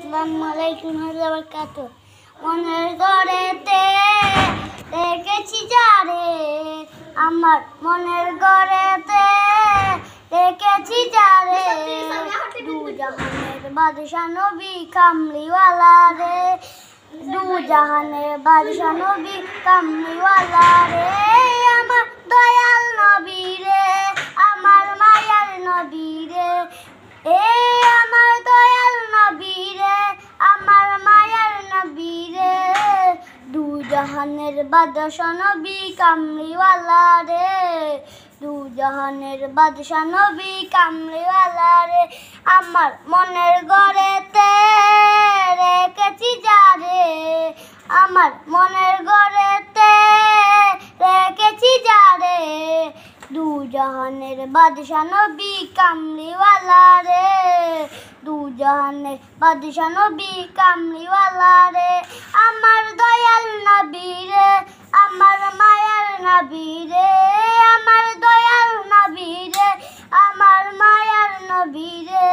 আসসালামু আলাইকুম বারাকাতুহু। মনের ঘরেতে রেখেছি যারে, আমার মনের ঘরেতে রেখেছি যারে, দু জাহানের বাদশা নবী কামলিওয়ালা রে, দু জাহানের বাদশা নবী কামলিওয়ালা রে, আমার দয়াল নবী রে, আমার মায়ার নবী রে, আমার দয়াল নবী রে, আমার মায়ার নবী রে, দু জাহানের বাদশা নবী কামলিওয়ালা রে, দু জাহানের বাদশা নবী কামলিওয়ালা রে, আমার মনের ঘরেতে রেখেছি যারে, আমার মনের ঘরেতে রেখেছি যারে, দু জাহানের বাদশা নবী কামলিওয়ালা রে, দু জাহানের বাদশা নবী কামলিওয়ালা রে, আমার দয়াল নবী রে, আমার মায়ার নবী রে, আমার দয়াল নবী রে, আমার মায়ার নবী রে,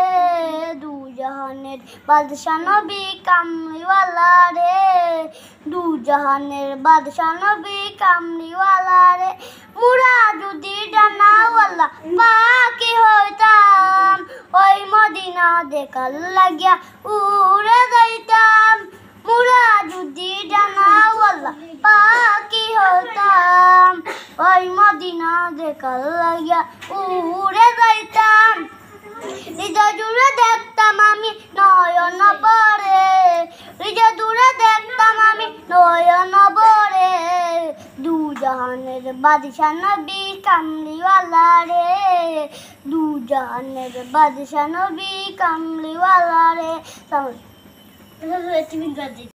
দু জাহানের বাদশা নবী কামলিওয়ালা রে, দু জাহানের বাদশা নবী কামলিওয়ালা রে, মুরা যদি ডানাওয়ালা পাখি হইতাম, ওই মদিনা দেখার লাগিয়া উড়ে যাইতাম, মুরা যদি ডানাওয়ালা পাখি হইতাম, ওই মদিনা দেখার লাগিয়া উড়ে যাইতাম, হৃদয় জুড়ে দেখতাম আমি নয়ন ভরে, হৃদয় জুড়ে দেখতাম আমি নয়ন ভরে, দু জাহানের বাদশা নবী কামলিওয়ালা রে, দু জাহানের বাদশা নবী কামলিওয়ালা রে।